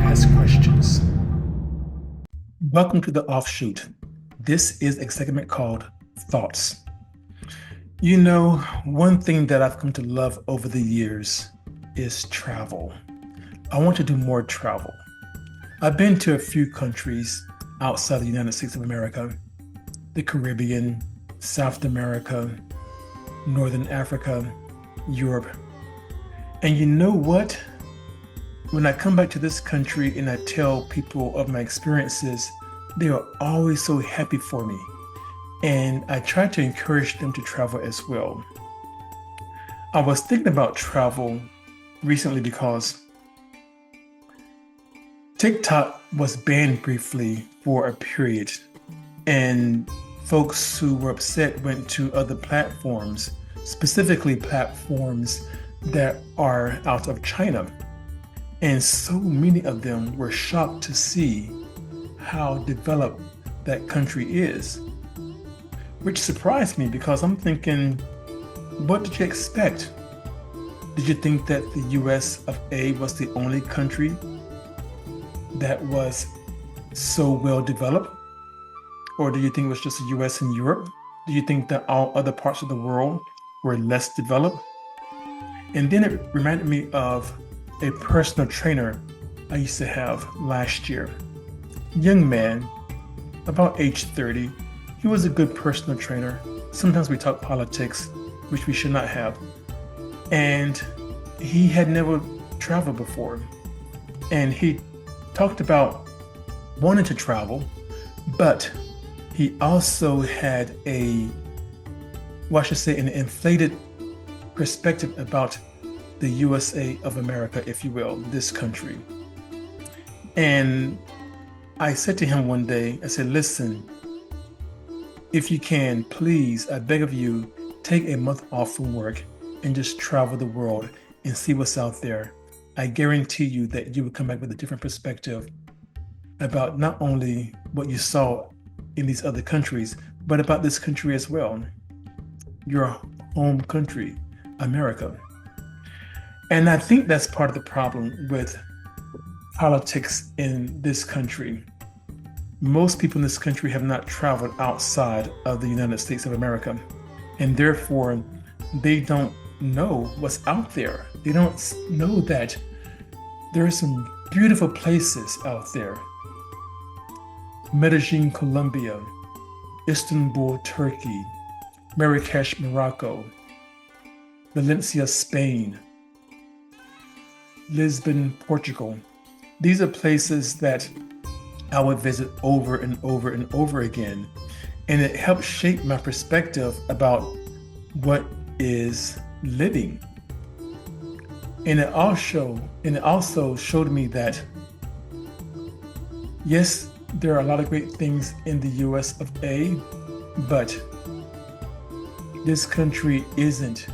Ask Questions. Welcome to the offshoot. This is a segment called Thoughts. You know, one thing that I've come to love over the years is travel. I want to do more travel. I've been to a few countries outside the United States of America, the Caribbean, South America, Northern Africa, Europe. And you know what? When I come back to this country and I tell people of my experiences, they are always so happy for me. And I try to encourage them to travel as well. I was thinking about travel recently because TikTok was banned briefly for a period, and folks who were upset went to other platforms, specifically platforms that are out of China. And so many of them were shocked to see how developed that country is, which surprised me because I'm thinking, what did you expect? Did you think that the US of A was the only country that was so well developed? Or do you think it was just the US and Europe? Do you think that all other parts of the world were less developed? And then it reminded me of a personal trainer I used to have last year. Young man, about age 30. He was a good personal trainer. Sometimes we talk politics, which we should not have. And he had never traveled before. And he talked about wanting to travel, but he also had an inflated perspective about the USA of America, if you will, this country. And I said to him one day, I said, listen, if you can, please, I beg of you, take a month off from work and just travel the world and see what's out there. I guarantee you that you will come back with a different perspective about not only what you saw in these other countries, but about this country as well, your home country, America. And I think that's part of the problem with politics in this country. Most people in this country have not traveled outside of the United States of America, and therefore they don't know what's out there. They don't know that there are some beautiful places out there. Medellin, Colombia, Istanbul, Turkey, Marrakesh, Morocco, Valencia, Spain, Lisbon, Portugal. These are places that I would visit over and over and over again. And it helped shape my perspective about what is living. And it also showed me that, yes, there are a lot of great things in the US of A, but this country isn't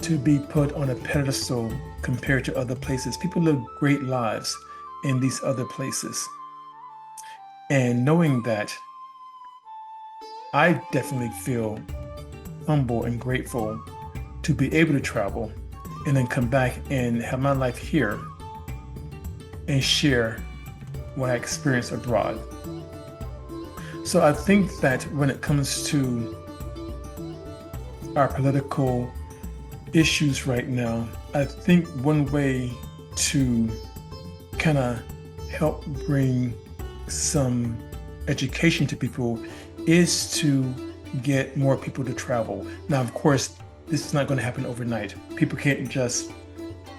to be put on a pedestal compared to other places. People live great lives in these other places. And knowing that, I definitely feel humble and grateful to be able to travel and then come back and have my life here and share what I experienced abroad. So I think that when it comes to our political issues right now, I think one way to kind of help bring some education to people is to get more people to travel. Now, of course, this is not going to happen overnight. People can't just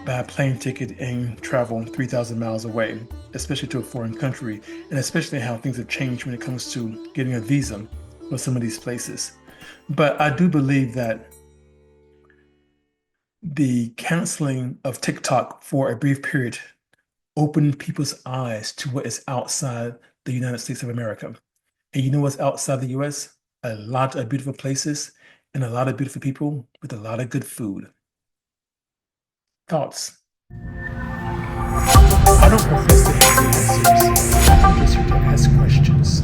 buy a plane ticket and travel 3,000 miles away, especially to a foreign country, and especially how things have changed when it comes to getting a visa for some of these places. But I do believe that the canceling of TikTok for a brief period opened people's eyes to what is outside the United States of America. And you know what's outside the US? A lot of beautiful places and a lot of beautiful people with a lot of good food. Thoughts? I don't profess to have the answers. I'm just here to ask questions.